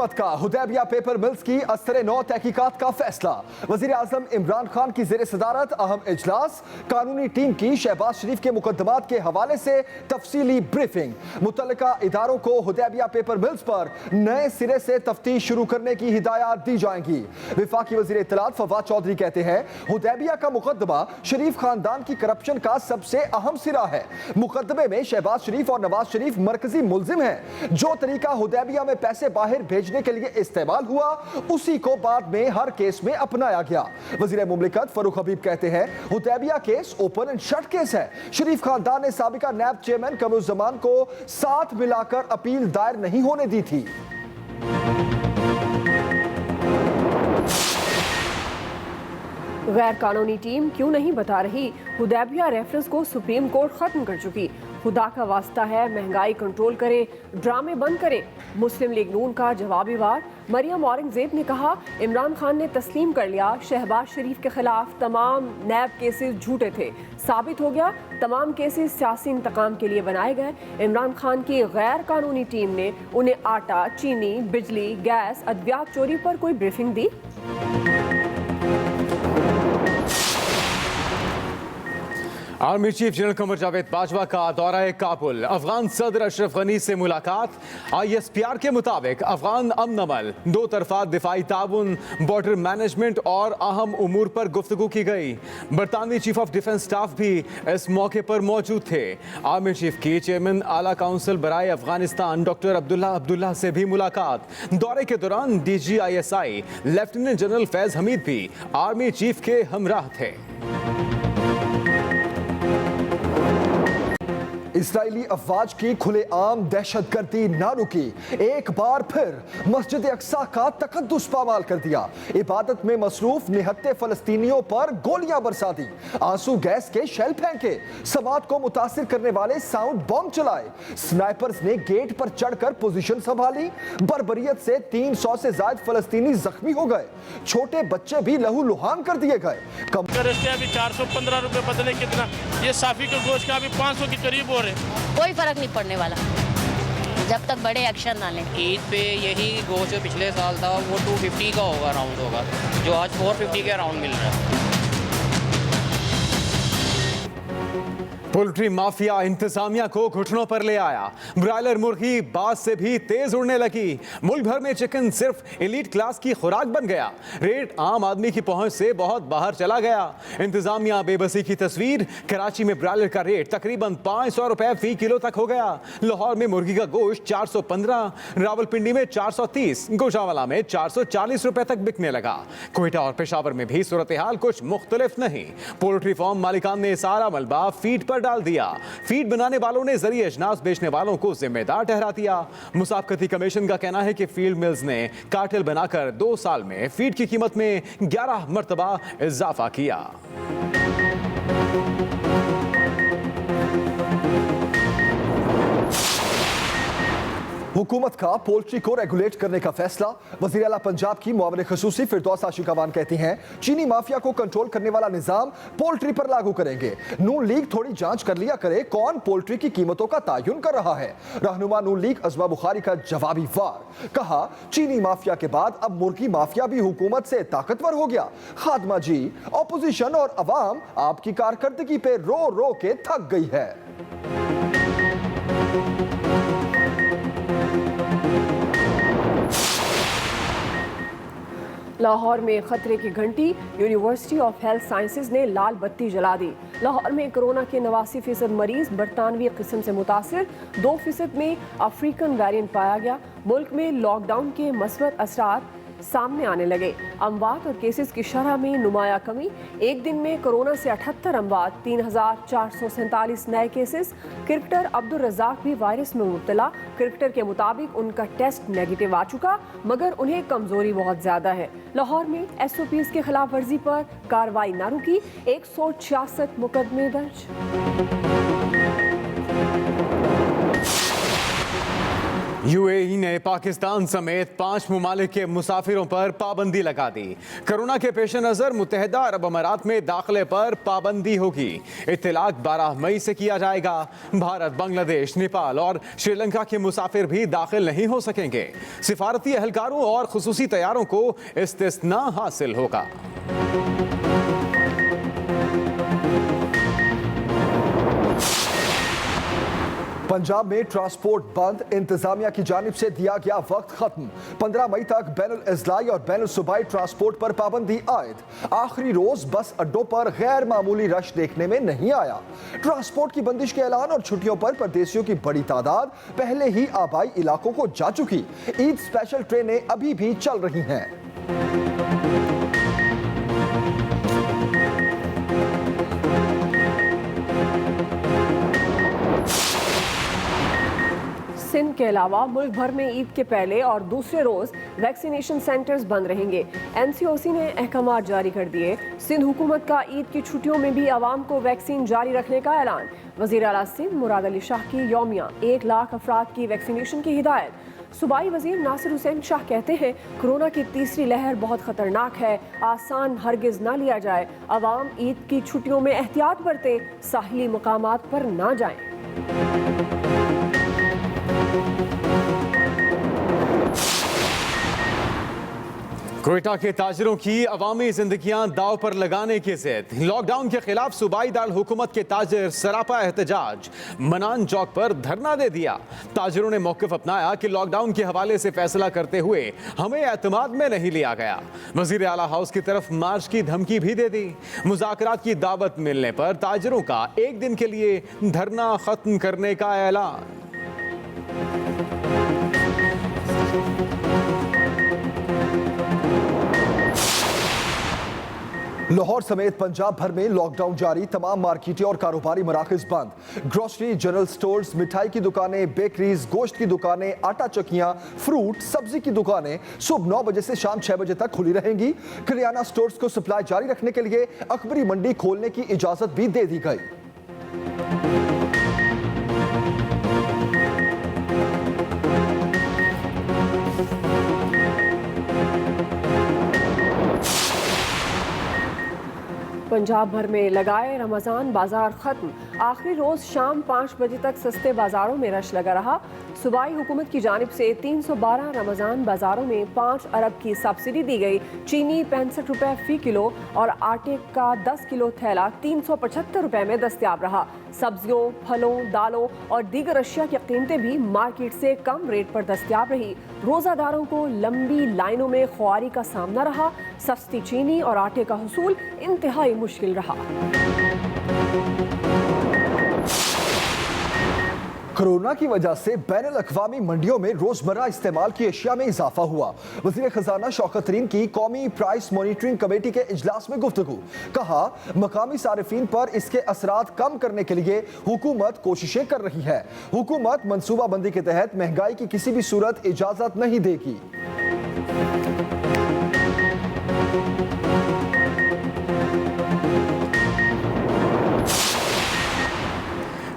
हुकूमत का Hudaibiya paper mills की असर-ए-नौ तहकीकात का फैसला। वजीर आजम इमरान खान की जेर सदारत अहम इजलास। कानूनी टीम की शहबाज शरीफ के मुकदमात के हवाले से तफसीली ब्रीफिंग। मुतल्लिका इदारों को हुदैबिया पेपर मिल्स पर नए सिरे से तफ्तीश शुरू करने की हिदायत दी जाएंगी। विफाकी वजीर इत्तलात फवाद चौधरी कहते हैं, हुदैबिया का मुकदमा शरीफ खानदान की करप्शन का सबसे अहम सिरा है। मुकदमे में शहबाज शरीफ और नवाज शरीफ मरकजी मुल्जिम हैं। जो तरीका हुदैबिया में पैसे बाहर भेजने के लिए इस्तेमाल हुआ, उसी को बाद में हर केस में अपनाया गया। वजीर मुमलिकत फरूख हबीब कहते हैं, Hudaibiya case open and shut case है। शरीफ खानदान ने साबिका नैब चेयरमैन कमरुज़्ज़मान को साथ मिलाकर अपील दायर नहीं होने दी थी। गैर कानूनी टीम क्यों नहीं बता रही? हुदैबिया रेफरेंस को सुप्रीम कोर्ट खत्म कर चुकी। खुदा का वास्ता है, महंगाई कंट्रोल करें, ड्रामे बंद करें। मुस्लिम लीग नून का जवाबी वार। मरियम औरंगजेब ने कहा, इमरान खान ने तस्लीम कर लिया शहबाज शरीफ के खिलाफ तमाम नैब केसेस झूठे थे। साबित हो गया तमाम केसेस सियासी इंतकाम के लिए बनाए गए। इमरान खान की गैर कानूनी टीम ने उन्हें आटा, चीनी, बिजली, गैस, अद्वियात चोरी पर कोई ब्रीफिंग दी? Army chief general Qamar Javed Bajwa का दौरा काबुल। अफगान सदर अशरफ गनी से मुलाकात। ISPR के मुताबिक अफगान अमन अमल, दो तरफा दिफाई ताउन, बॉर्डर मैनेजमेंट और अहम उमूर पर गुफ्तगू की गई। बरतानवी चीफ ऑफ डिफेंस स्टाफ भी इस मौके पर मौजूद थे। आर्मी चीफ की चेयरमैन आला काउंसिल बराए अफगानिस्तान डॉक्टर अब्दुल्ला से भी मुलाकात। दौरे के दौरान DGISI lieutenant general Faiz Hamid भी आर्मी चीफ के हमराह थे। इसराइली अफवाज की खुलेआम दहशतगर्दी ना रुकी। एक बार फिर मस्जिद अक्सा का तकद्दुस पामाल कर दिया। इबादत में मसरूफ निहत्ते फलस्तीनियों पर गोलियां बरसा दी, आंसू गैस के शेल फेंके, समात को मुतासिर करने वाले साउंड बॉम्ब चलाए। स्नाइपर्स ने गेट पर चढ़कर पोजीशन संभाली। बर्बरियत से 300 से ज्यादा फलस्तीनी जख्मी हो गए। छोटे बच्चे भी लहूलुहान कर दिए गए। अभी 415 रुपए बदले कितना, ये साफी के गोश्त का अभी 500 के करीब हो रहे। कोई फर्क नहीं पड़ने वाला जब तक बड़े एक्शन ना लें। ईद पे यही गोश्त जो पिछले साल था वो 250 का होगा, राउंड होगा, जो आज 450 के राउंड मिल रहा है। पोल्ट्री माफिया इंतजामिया को घुटनों पर ले आया। ब्रायलर मुर्गी बाज से भी तेज उड़ने लगी। मुल्क भर में चिकन सिर्फ एलीट क्लास की खुराक बन गया। रेट आम आदमी की पहुंच से बहुत बाहर चला गया। इंतजामिया बेबसी की तस्वीर। कराची में ब्रायलर का रेट तकरीबन 500 रुपए फी किलो तक हो गया। लाहौर में मुर्गी का गोश्त 415, रावलपिंडी में 430, गोशावाला में 440 रुपए तक बिकने लगा। कोयटा और पेशावर में भी सूरत हाल कुछ मुख्तलिफ नहीं। पोल्ट्री फार्म मालिकान ने सारा मलबा फीड पर डाल दिया। फीड बनाने वालों ने जरिए अजनास बेचने वालों को जिम्मेदार ठहरा दिया। मुसाफकती कमीशन का कहना है कि फील्ड मिल्स ने कार्टेल बनाकर 2 साल में फीड की कीमत में 11 मर्तबा इजाफा किया। हुकूमत का पोल्ट्री को रेगुलेट करने का फैसला। वज़ीर आला पंजाब की मुआविन ख़ुसूसी फिरदौस आशिकावान कहती हैं, चीनी माफिया को कंट्रोल करने वाला निज़ाम पोल्ट्री पर लागू करेंगे। नून लीग थोड़ी जांच कर लिया करे कौन पोल्ट्री की कीमतों का तायुन कर रहा है। रहनुमा नून लीग अज़मा बुखारी का जवाबी वार। कहा, चीनी माफिया के बाद अब मुर्गी माफिया भी हुकूमत से ताकतवर हो गया। खादमा जी, ऑपोजिशन और अवाम आपकी कारकर्दगी पे रो रो के थक गई है। लाहौर में खतरे की घंटी। यूनिवर्सिटी ऑफ हेल्थ साइंसेज ने लाल बत्ती जला दी। लाहौर में कोरोना के 89% मरीज बरतानवी किस्म से मुतासिर, 2% में अफ्रीकन वेरिएंट पाया गया। मुल्क में लॉकडाउन के मस्बत असरात सामने आने लगे। अमवात और केसेस की शरह में नुमाया कमी। एक दिन में कोरोना से 78 अमवात, 3447 नए केसेस। क्रिकेटर अब्दुल रज़ाक भी वायरस में मुब्तला। क्रिकेटर के मुताबिक उनका टेस्ट नेगेटिव आ चुका, मगर उन्हें कमजोरी बहुत ज्यादा है। लाहौर में SOPs के खिलाफ वर्जी पर कार्रवाई न रुकी। 166 मुकदमे दर्ज। यूएई ने पाकिस्तान समेत 5 ममालिक के मुसाफिरों पर पाबंदी लगा दी। कोरोना के पेश नज़र मुत्तहिदा अरब अमारात में दाखिले पर पाबंदी होगी। इत्तलाक 12 मई से किया जाएगा। भारत, बांग्लादेश, नेपाल और श्रीलंका के मुसाफिर भी दाखिल नहीं हो सकेंगे। सिफारती एहलकारों और खुसूसी तैयारों को इस्तिस्ना हासिल होगा। पंजाब में ट्रांसपोर्ट बंद, इंतजामिया की जानिब से दिया गया वक्त खत्म। 15 मई तक बैनुल इज़लाई और बैनुल सूबाई ट्रांसपोर्ट पर पाबंदी आयद। आखिरी रोज बस अड्डों पर गैर मामूली रश देखने में नहीं आया। ट्रांसपोर्ट की बंदिश के ऐलान और छुट्टियों पर परदेशियों की बड़ी तादाद पहले ही आबाई इलाकों को जा चुकी। ईद स्पेशल ट्रेनें अभी भी चल रही हैं। सिंध के अलावा मुल्क भर में ईद के पहले और दूसरे रोज वैक्सीनेशन सेंटर्स बंद रहेंगे। एनसीओसी ने अहकामात जारी कर दिए। सिंध हुकूमत का ईद की छुट्टियों में भी आवाम को वैक्सीन जारी रखने का ऐलान। वज़ीर आला सिंध मुराद अली शाह की यौमिया 1 लाख अफराद की वैक्सीनेशन की हिदायत। सूबाई वजीर नासिर हुसैन शाह कहते हैं कोरोना की तीसरी लहर बहुत खतरनाक है, आसान हरगिज ना लिया जाए। आवाम ईद की छुट्टियों में एहतियात बरते, साहिली मकामात पर ना जाएं। क्वेटा के ताजरों की अवामी जिंदगियां दाव पर लगाने की जिद। लॉकडाउन के खिलाफ सूबाई दारुल हुकूमत के ताजिर सरापा एहतजाज। मनान चौक पर धरना दे दिया। ताजिरों ने मौक़िफ़ अपनाया कि लॉकडाउन के हवाले से फैसला करते हुए हमें एतमाद में नहीं लिया गया। वज़ीर आला हाउस की तरफ मार्च की धमकी भी दे दी। मुज़ाकरात की दावत मिलने पर ताजिरों का 1 दिन के लिए धरना खत्म करने का ऐलान। लाहौर समेत पंजाब भर में लॉकडाउन जारी। तमाम मार्केटें और कारोबारी मराकज़ बंद। ग्रोसरी, जनरल स्टोर्स, मिठाई की दुकानें, बेकरीज, गोश्त की दुकानें, आटा चक्कियां, फ्रूट, सब्जी की दुकानें सुबह 9 बजे से शाम 6 बजे तक खुली रहेंगी। किराना स्टोर्स को सप्लाई जारी रखने के लिए अकबरी मंडी खोलने की इजाजत भी दे दी गई। पंजाब भर में लगाए रमज़ान बाजार खत्म। आखिरी रोज शाम 5 बजे तक सस्ते बाजारों में रश लगा रहा। सूबाई हुकूमत की जानिब से 312 रमज़ान बाजारों में 5 अरब की सब्सिडी दी गई। चीनी 65 रुपए फी किलो और आटे का 10 किलो थैला 375 रुपए में दस्तयाब रहा। सब्जियों, फलों, दालों और दीगर अशिया की कीमतें भी मार्केट से कम रेट पर दस्तयाब रही। रोज़ादारों को लंबी लाइनों में ख्वारी का सामना रहा। सस्ती चीनी और आटे का हुसूल इंतहाई मुश्किल रहा। कोरोना की वजह से बैनुल अक़वामी मंडियों में रोजमर्रा इस्तेमाल की अशिया में इजाफा हुआ। वज़ीर खजाना शौकत तरीन की कौमी प्राइस मॉनिटरिंग कमेटी के इजलास में गुफ्तगू। कहा मकामी सारिफीन पर इसके असरात कम करने के लिए हुकूमत कोशिशें कर रही है। हुकूमत मनसूबाबंदी के तहत महंगाई की किसी भी सूरत इजाजत नहीं देगी।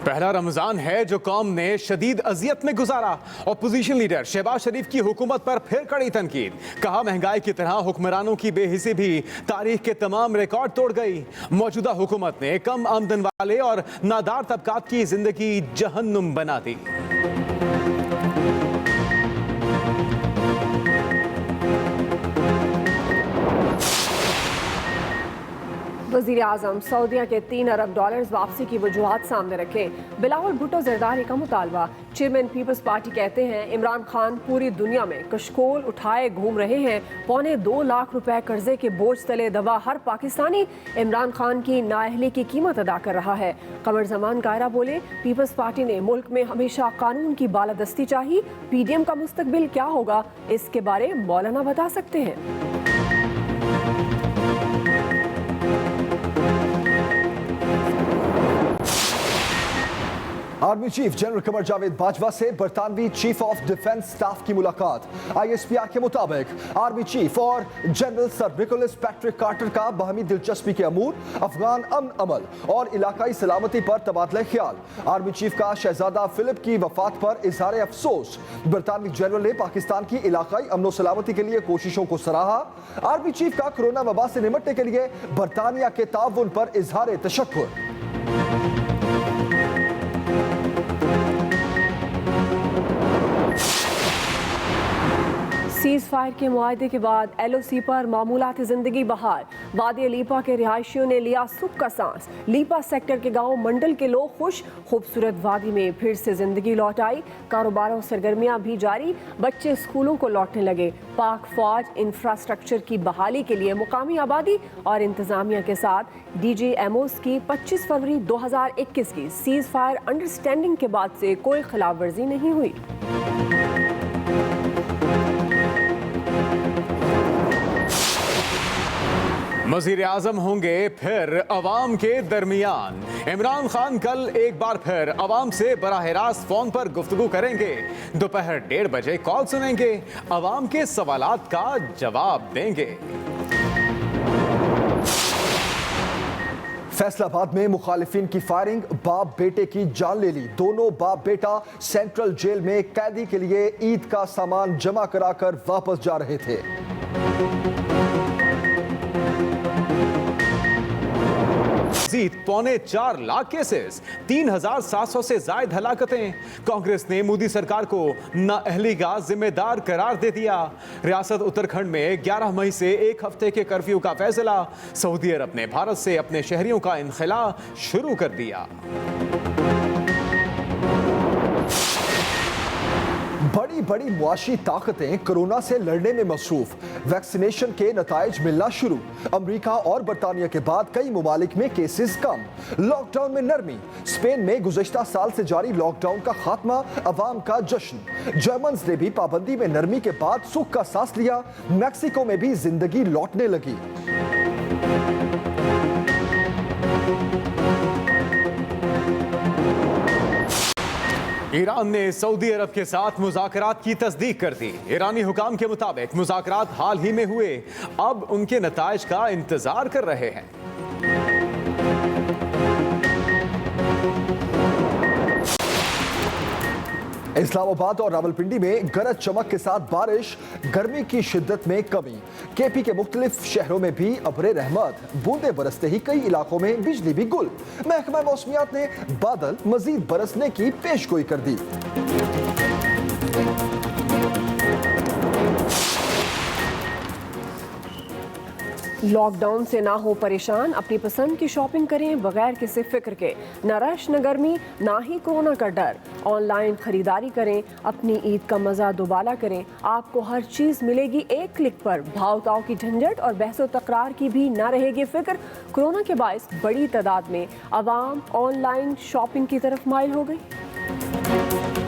पहला रमजान है जो कौम ने शदीद अजियत में गुजारा। अपोजिशन लीडर शहबाज शरीफ की हुकूमत पर फिर कड़ी तनकीद। कहा महंगाई की तरह हुक्मरानों की बेहिसी भी तारीख के तमाम रिकॉर्ड तोड़ गई। मौजूदा हुकूमत ने कम आमदन वाले और नादार तबकात की जिंदगी जहन्नुम बना दी। वज़ीर आज़म सऊदीया के 3 अरब डॉलर्स वापसी की वजूहात सामने रखें। बिलावल भुट्टो जरदारी का मुतालबा। चेयरमैन पीपल्स पार्टी कहते हैं इमरान खान पूरी दुनिया में कशकोल उठाए घूम रहे हैं। 2.25 लाख रुपए कर्जे के बोझ तले दबा हर पाकिस्तानी इमरान खान की नाअहली की कीमत अदा कर रहा है। कमर जमान कायरा बोले पीपल्स पार्टी ने मुल्क में हमेशा कानून की बालादस्ती चाहिए। PDM का मुस्तकबिल क्या होगा इसके बारे मौलाना बता सकते हैं। Army chief general Qamar Javed Bajwa से बरतानवी चीफ ऑफ डिफेंस स्टाफ की मुलाकात। ISPR के मुताबिक आर्मी चीफ और general sir Nicholas Patrick Carter का बाहमी दिलचस्पी के अमूर, अफगान अमन अमल और इलाकाई सलामती पर तबादला ख्याल। आर्मी चीफ का शहजादा फिलिप की वफात पर इजहार अफसोस। बरतानवी जनरल ने पाकिस्तान की इलाकाई अमन सलामती के लिए कोशिशों को सराहा। आर्मी चीफ का कोरोना वबा से निपटने के लिए बरतानिया के ताउन पर इजहार तशक्कुर। सीज फायर के मुआहदे के बाद LOC पर मामूलाती जिंदगी बहाल। वादी लीपा के रिहायशियों ने लिया सुख का सांस। लीपा सेक्टर के गांव मंडल के लोग खुश। खूबसूरत वादी में फिर से जिंदगी लौट आई। कारोबारों सरगर्मियां भी जारी। बच्चे स्कूलों को लौटने लगे। पाक फौज इंफ्रास्ट्रक्चर की बहाली के लिए मुकामी आबादी और इंतजामिया के साथ DGMOs की 25 फरवरी 2021 की सीज फायर अंडरस्टैंडिंग के बाद से कोई खिलाफ वर्जी नहीं हुई। वज़ीर आज़म होंगे फिर अवाम के दरमियान। इमरान खान कल एक बार फिर अवाम से बराह रास्त फोन पर गुफ्तगू करेंगे। दोपहर 1:30 बजे कॉल सुनेंगे, अवाम के सवालात का जवाब देंगे। फैसलाबाद में मुखालिफिन की फायरिंग, बाप बेटे की जान ले ली। दोनों बाप बेटा सेंट्रल जेल में कैदी के लिए ईद का सामान जमा कराकर वापस जा रहे थे। $4.25 लाख केसेस, 3,700 से ज्यादा हलाकतें। कांग्रेस ने मोदी सरकार को नाअहली का जिम्मेदार करार दे दिया। रियासत उत्तराखंड में 11 मई से एक हफ्ते के कर्फ्यू का फैसला। सऊदी अरब ने भारत से अपने शहरियों का इनखला शुरू कर दिया। बड़ी बड़ी मुआशी ताकतें कोरोना से लड़ने में मसरूफ। वैक्सीनेशन के नताइज मिलना शुरू। अमेरिका और बरतानिया के बाद कई ममालिक में केसेस कम। लॉकडाउन में नरमी। स्पेन में गुज़श्ता साल से जारी लॉकडाउन का खात्मा, अवाम का जश्न। जर्मन्स ने भी पाबंदी में नरमी के बाद सुख का सांस लिया। मैक्सिको में भी जिंदगी लौटने लगी। ईरान ने सऊदी अरब के साथ मुज़ाकरात की तस्दीक कर दी। ईरानी हुकाम के मुताबिक मुज़ाकरात हाल ही में हुए, अब उनके नताइज का इंतजार कर रहे हैं। इस्लामाबाद और रावलपिंडी में गरज चमक के साथ बारिश, गर्मी की शिद्दत में कमी। KP के मुख्तलिफ शहरों में भी अबरे रहमत। बूंदें बरसते ही कई इलाकों में बिजली भी गुल। महकमा मौसमियात ने बादल मजीद बरसने की पेशगोई कर दी। लॉकडाउन से ना हो परेशान, अपनी पसंद की शॉपिंग करें बगैर किसी फिक्र के। ना रश, न गर्मी, ना ही कोरोना का डर। ऑनलाइन खरीदारी करें, अपनी ईद का मज़ा दोबारा करें। आपको हर चीज़ मिलेगी एक क्लिक पर। भाव ताव की झंझट और बहसो तकरार की भी ना रहेगी फिक्र। कोरोना के बायस बड़ी तादाद में आवाम ऑनलाइन शॉपिंग की तरफ माइल हो गई।